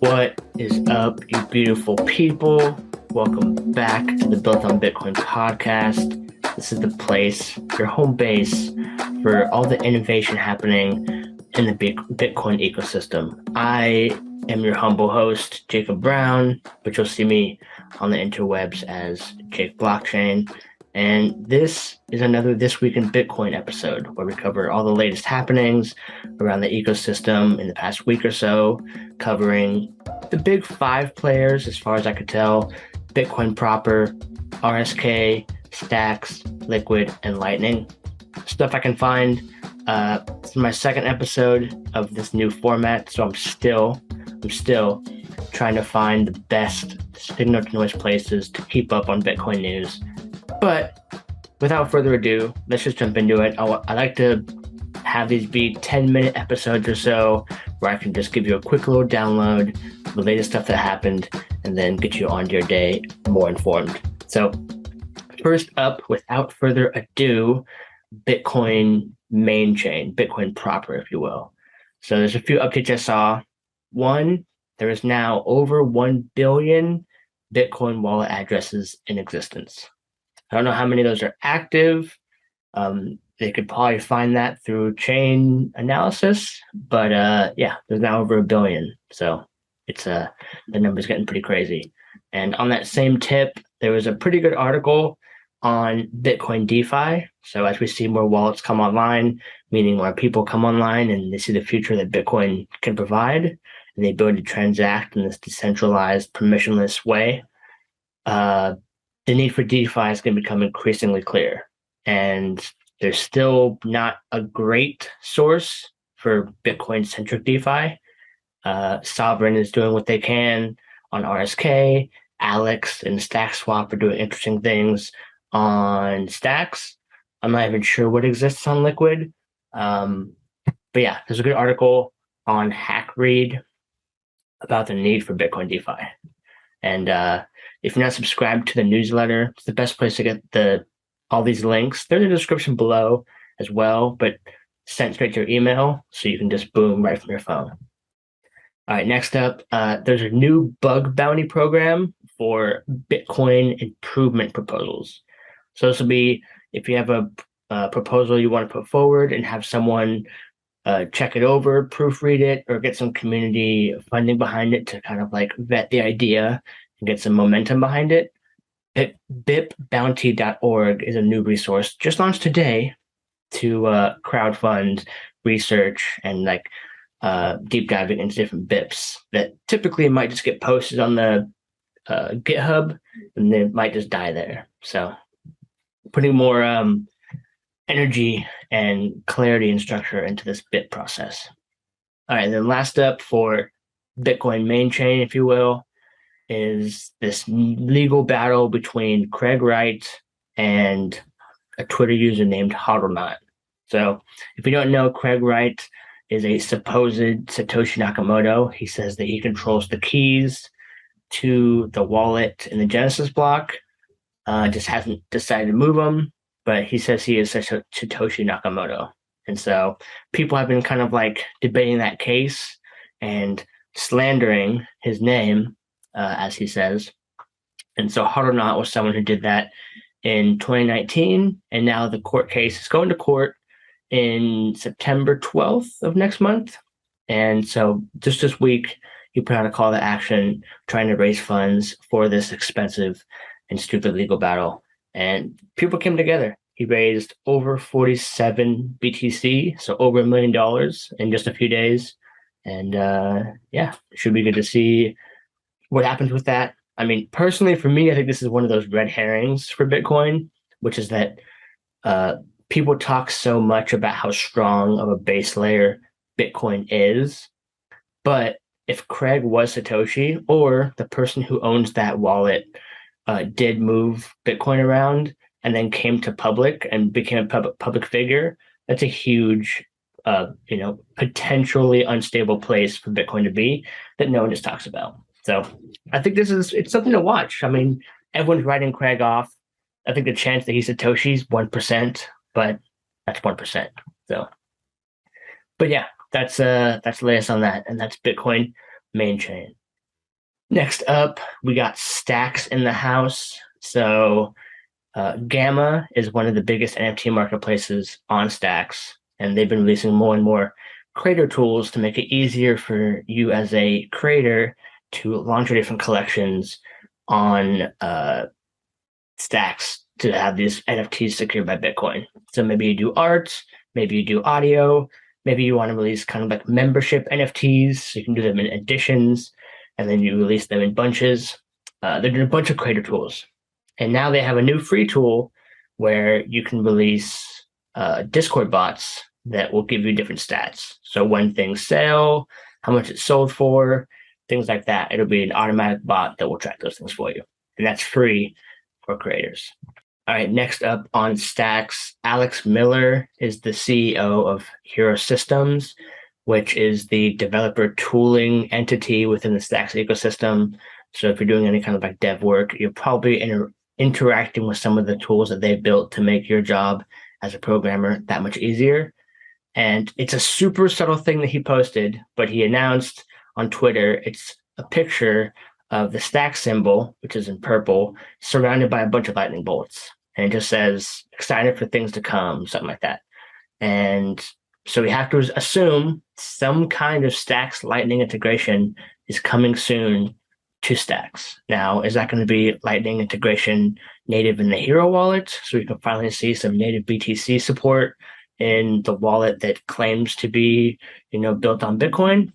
What is up, you beautiful people? Welcome back to the Built on Bitcoin podcast. This is the place, your home base for all the innovation happening in the Bitcoin ecosystem. I am your humble host, Jacob Brown, but you'll see me on the interwebs as Jake Blockchain. And this is another This Week in Bitcoin episode where we cover all the latest happenings around the ecosystem in the past week or so, covering the big five players as far as I could tell: Bitcoin proper, RSK, Stacks, Liquid, and Lightning. Stuff I can find. This is my second episode of this new format, so I'm still trying to find the best signal to noise places to keep up on Bitcoin news. But without further ado, let's just jump into it. I like to have these be 10-minute episodes or so where I can just give you a quick little download, the latest stuff that happened, and then get you on your day more informed. So first up, without further ado, Bitcoin main chain, Bitcoin proper, if you will. So there's a few updates I saw. One, there is now over 1 billion Bitcoin wallet addresses in existence. I don't know how many of those are active. They could probably find that through chain analysis, but yeah, there's now over 1 billion. So it's the number's getting pretty crazy. And on that same tip, there was a pretty good article on Bitcoin DeFi. So as we see more wallets come online, meaning more people come online and they see the future that Bitcoin can provide and the ability to transact in this decentralized, permissionless way, the need for DeFi is going to become increasingly clear. And there's still not a great source for Bitcoin-centric DeFi. Sovereign is doing what they can on RSK. Alex and StackSwap are doing interesting things on Stacks. I'm not even sure what exists on Liquid. But yeah, there's a good article on HackRead about the need for Bitcoin DeFi. And if you're not subscribed to the newsletter, it's the best place to get all these links. They're in the description below as well, but sent straight to your email, so you can just boom right from your phone. All right, next up, there's a new bug bounty program for Bitcoin improvement proposals. So this will be if you have a proposal you want to put forward and have someone check it over, proofread it, or get some community funding behind it to kind of like vet the idea and get some momentum behind it. BIPbounty.org is a new resource just launched today to crowdfund research and like deep diving into different BIPs that typically might just get posted on the GitHub and they might just die there. So putting more energy and clarity and structure into this BIP process. All right, and then last up for Bitcoin main chain, if you will, is this legal battle between Craig Wright and a Twitter user named Hodlnaut. So if you don't know, Craig Wright is a supposed Satoshi Nakamoto. He says that he controls the keys to the wallet in the Genesis block, just hasn't decided to move them, but he says he is Satoshi Nakamoto. And so people have been kind of like debating that case and slandering his name, as he says. And so Hodlnaut was someone who did that in 2019, and now the court case is going to court in September 12th of next month. And so just this week, he put out a call to action trying to raise funds for this expensive and stupid legal battle. And people came together. He raised over 47 BTC, so over $1 million in just a few days. And yeah, it should be good to see what happens with that. I mean, personally, for me, I think this is one of those red herrings for Bitcoin, which is that people talk so much about how strong of a base layer Bitcoin is. But if Craig was Satoshi, or the person who owns that wallet did move Bitcoin around and then came to public and became a public figure, that's a huge, potentially unstable place for Bitcoin to be that no one just talks about. So I think it's something to watch. I mean, everyone's writing Craig off. I think the chance that he's Satoshi's 1%, but that's 1%. So, but yeah, that's the latest on that, and that's Bitcoin main chain. Next up, we got Stacks in the house. So Gamma is one of the biggest NFT marketplaces on Stacks, and they've been releasing more and more creator tools to make it easier for you as a creator to launch your different collections on Stacks to have these NFTs secured by Bitcoin. So maybe you do art, maybe you do audio, maybe you want to release kind of like membership NFTs. So you can do them in editions, and then you release them in bunches. They're doing a bunch of creator tools. And now they have a new free tool where you can release Discord bots that will give you different stats. So when things sell, how much it's sold for, things like that. It'll be an automatic bot that will track those things for you. And that's free for creators. All right, next up on Stacks, Alex Miller is the CEO of Hero Systems, which is the developer tooling entity within the Stacks ecosystem. So if you're doing any kind of like dev work, you're probably interacting with some of the tools that they've built to make your job as a programmer that much easier. And it's a super subtle thing that he posted, but he announced on Twitter, it's a picture of the stack symbol, which is in purple, surrounded by a bunch of lightning bolts. And it just says, excited for things to come, something like that. And so we have to assume some kind of Stacks Lightning integration is coming soon to Stacks. Now, is that going to be Lightning integration native in the Hero wallet? So we can finally see some native BTC support in the wallet that claims to be, built on Bitcoin.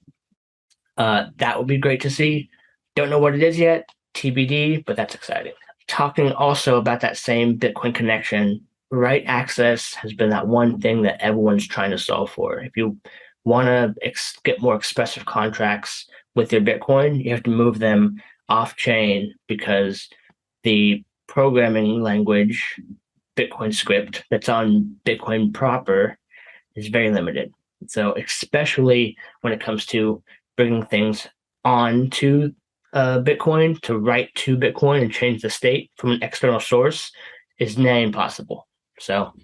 That would be great to see. Don't know what it is yet, TBD, but that's exciting. Talking also about that same Bitcoin connection, write access has been that one thing that everyone's trying to solve for. If you want to get more expressive contracts with your Bitcoin, you have to move them off chain because the programming language, Bitcoin script that's on Bitcoin proper is very limited. So especially when it comes to bringing things on to Bitcoin, to write to Bitcoin and change the state from an external source is near impossible. So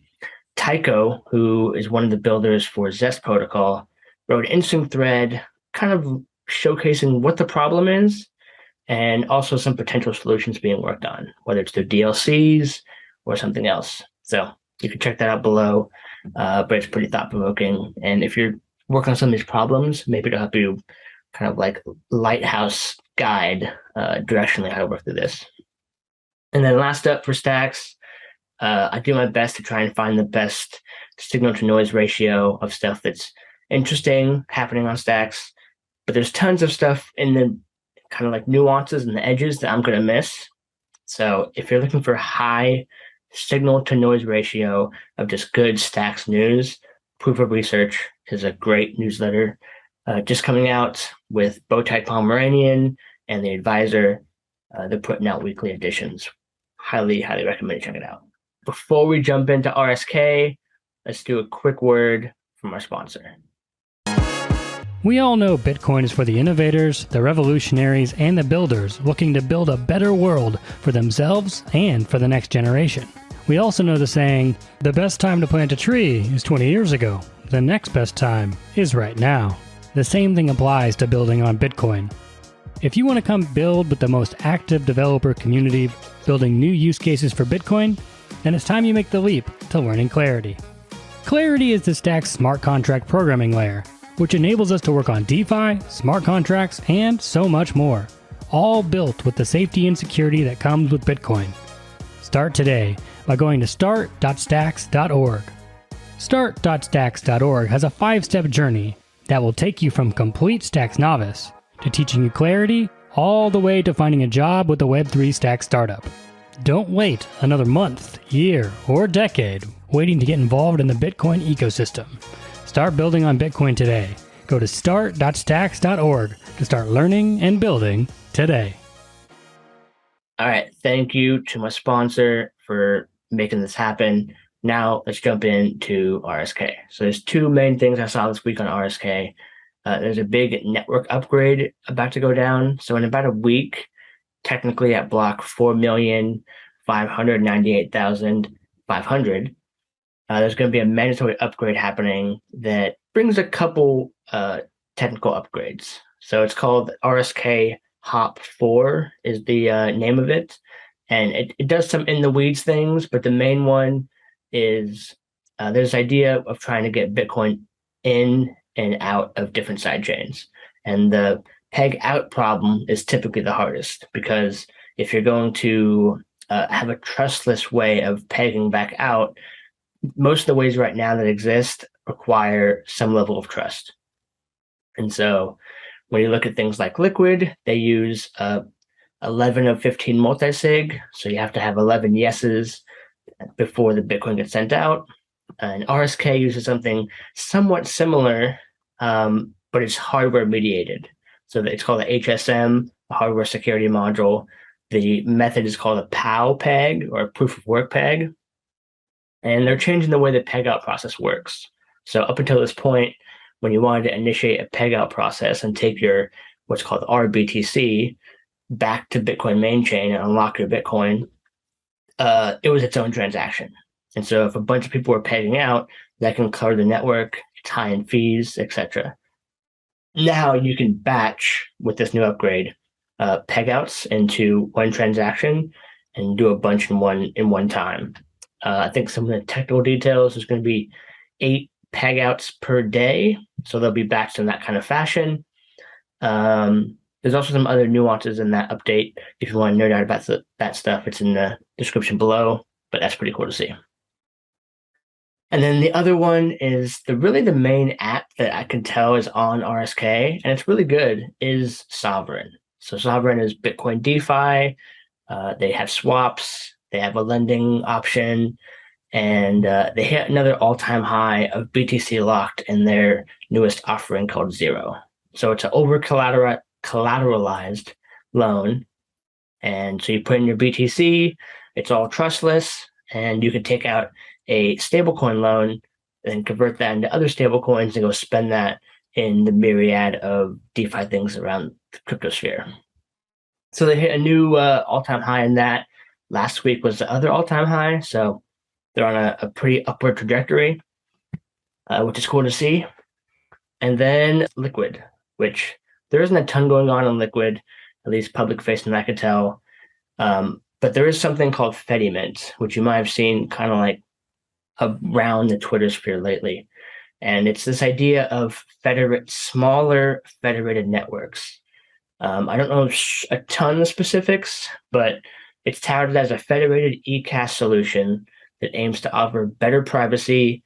Tycho, who is one of the builders for Zest Protocol, wrote an interesting thread kind of showcasing what the problem is and also some potential solutions being worked on, whether it's through DLCs or something else. So you can check that out below, but it's pretty thought-provoking. And if you're working on some of these problems, maybe it'll help you kind of like lighthouse guide directionally how to work through this. And then last up for Stacks, I do my best to try and find the best signal to noise ratio of stuff that's interesting happening on Stacks. But there's tons of stuff in the kind of like nuances and the edges that I'm going to miss. So if you're looking for high signal to noise ratio of just good Stacks news, Proof of Research is a great newsletter just coming out with Bowtie Pomeranian and the Advisor. They're putting out weekly editions. Highly, highly recommend you check it out. Before we jump into RSK, let's do a quick word from our sponsor. We all know Bitcoin is for the innovators, the revolutionaries, and the builders looking to build a better world for themselves and for the next generation. We also know the saying, the best time to plant a tree is 20 years ago. The next best time is right now. The same thing applies to building on Bitcoin. If you want to come build with the most active developer community building new use cases for Bitcoin, then it's time you make the leap to learning Clarity. Clarity is the Stacks smart contract programming layer, which enables us to work on DeFi, smart contracts, and so much more, all built with the safety and security that comes with Bitcoin. Start today by going to start.stacks.org. Start.stacks.org has a 5-step journey that will take you from complete Stacks novice to teaching you Clarity all the way to finding a job with a Web3 Stacks startup. Don't wait another month, year, or decade waiting to get involved in the Bitcoin ecosystem. Start building on Bitcoin today. Go to start.stacks.org to start learning and building today. All right. Thank you to my sponsor for making this happen. Now let's jump into RSK. So there's two main things I saw this week on RSK. There's a big network upgrade about to go down. So in about a week, technically at block 4,598,500, there's going to be a mandatory upgrade happening that brings a couple technical upgrades. So it's called RSK Hop 4 is the name of it. And it does some in the weeds things, but the main one is there's idea of trying to get Bitcoin in and out of different side chains. And the peg out problem is typically the hardest because if you're going to have a trustless way of pegging back out, most of the ways right now that exist require some level of trust. And so when you look at things like Liquid, they use 11 of 15 multisig. So you have to have 11 yeses before the Bitcoin gets sent out. And RSK uses something somewhat similar, but it's hardware mediated. So it's called the HSM, the hardware security module. The method is called a POW peg or proof of work peg. And they're changing the way the peg out process works. So up until this point, when you wanted to initiate a peg out process and take your what's called RBTC back to Bitcoin main chain and unlock your Bitcoin, it was its own transaction. And so if a bunch of people were pegging out, that can clutter the network, it's high in fees, etc. Now you can batch with this new upgrade peg outs into one transaction and do a bunch in one time. I think some of the technical details is going to be 8 peg outs per day, so they'll be batched in that kind of fashion. There's also some other nuances in that update. If you want to nerd out about that stuff, it's in the description below, but that's pretty cool to see. And then the other one is really the main app that I can tell is on RSK, and it's really good, is Sovereign. So Sovereign is Bitcoin DeFi. They have swaps. They have a lending option. And they hit another all-time high of BTC locked in their newest offering called Zero. So it's an over-collateralized loan. And so you put in your BTC, it's all trustless, and you can take out a stablecoin loan and convert that into other stablecoins and go spend that in the myriad of DeFi things around the cryptosphere. So they hit a new all-time high in that. Last week was the other all-time high. So they're on a pretty upward trajectory, which is cool to see. And then Liquid, which there isn't a ton going on in Liquid, at least public facing I could tell. But there is something called Fediment, which you might have seen kind of like around the Twitter sphere lately. And it's this idea of smaller federated networks. I don't know a ton of specifics, but it's touted as a federated ECAS solution that aims to offer better privacy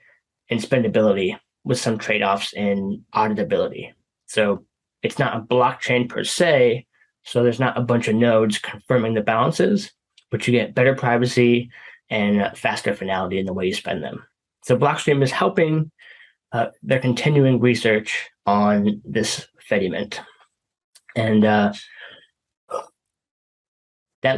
and spendability with some trade-offs in auditability. So it's not a blockchain per se, so there's not a bunch of nodes confirming the balances, but you get better privacy and faster finality in the way you spend them. So Blockstream is helping their continuing research on this Fediment. And that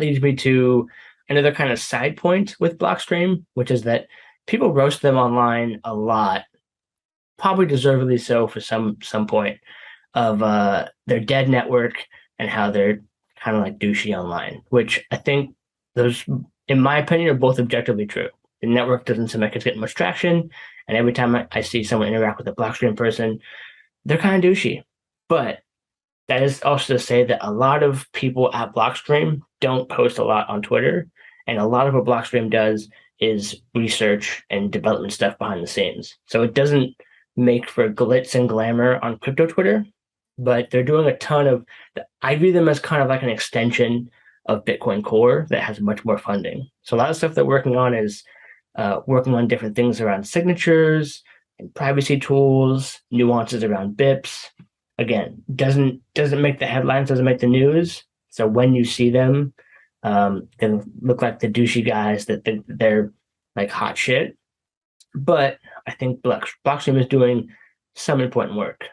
leads me to another kind of side point with Blockstream, which is that people roast them online a lot, probably deservedly so for some point, of their dead network and how they're kind of like douchey online, which I think those, in my opinion, are both objectively true. The network doesn't seem like it's getting much traction, and every time I see someone interact with a Blockstream person, they're kind of douchey. But that is also to say that a lot of people at Blockstream don't post a lot on Twitter, and a lot of what Blockstream does is research and development stuff behind the scenes. So it doesn't make for glitz and glamour on crypto Twitter, but they're doing a ton of, I view them as kind of like an extension of Bitcoin Core that has much more funding. So a lot of stuff they're working on is working on different things around signatures and privacy tools, nuances around BIPs. Again, doesn't make the headlines, doesn't make the news. So when you see them, they look like the douchey guys that think they're like hot shit. But I think Blockstream is doing some important work.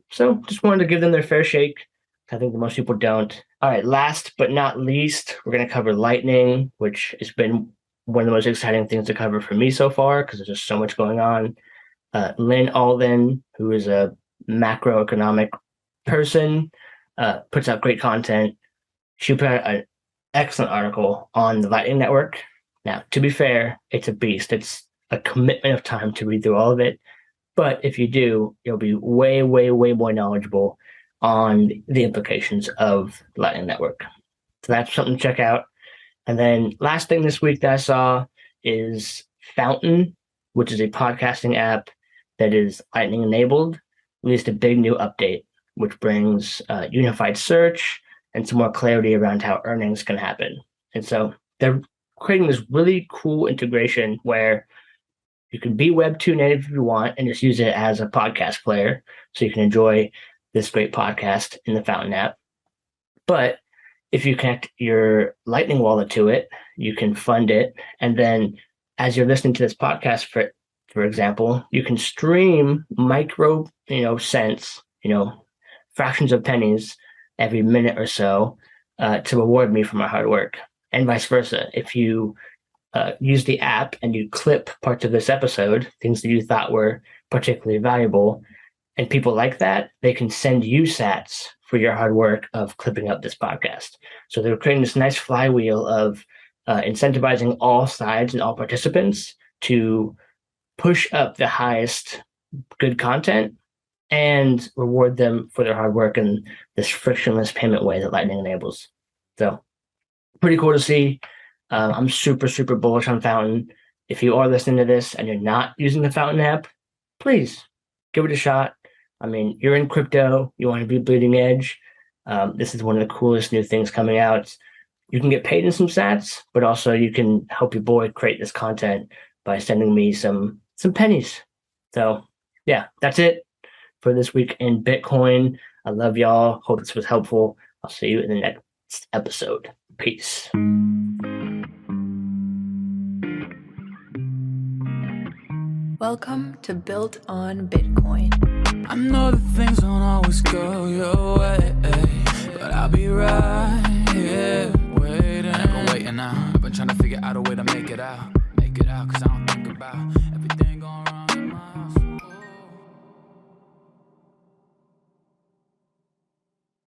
So just wanted to give them their fair shake. I think most people don't. All right, last but not least, we're going to cover Lightning, which has been one of the most exciting things to cover for me so far because there's just so much going on. Lynn Alden, who is a macroeconomic person, puts out great content. She put out an excellent article on the Lightning Network. Now, to be fair, it's a beast. It's a commitment of time to read through all of it. But if you do, you'll be way, way, way more knowledgeable on the implications of the Lightning Network. So that's something to check out. And then last thing this week that I saw is Fountain, which is a podcasting app that is Lightning enabled, released a big new update, which brings unified search and some more clarity around how earnings can happen. And so they're creating this really cool integration where you can be Web2 native if you want and just use it as a podcast player so you can enjoy this great podcast in the Fountain app. But if you connect your Lightning wallet to it, you can fund it. And then as you're listening to this podcast, for example, you can stream micro, cents, fractions of pennies every minute or so to reward me for my hard work, and vice versa. If you use the app and you clip parts of this episode, things that you thought were particularly valuable, and people like that, they can send you sats for your hard work of clipping up this podcast. So they're creating this nice flywheel of incentivizing all sides and all participants to push up the highest good content and reward them for their hard work in this frictionless payment way that Lightning enables. So pretty cool to see. I'm super, super bullish on Fountain. If you are listening to this and you're not using the Fountain app, please give it a shot. I mean, you're in crypto. You want to be bleeding edge. This is one of the coolest new things coming out. You can get paid in some sats, but also you can help your boy create this content by sending me some pennies. So yeah, that's it for this week in Bitcoin. I love y'all. Hope this was helpful. I'll see you in the next episode. Peace. Welcome to Built on Bitcoin. I know that things don't always go your way, but I'll be right here waiting. I've been waiting now. I've been trying to figure out a way to make it out, cause I don't think about everything.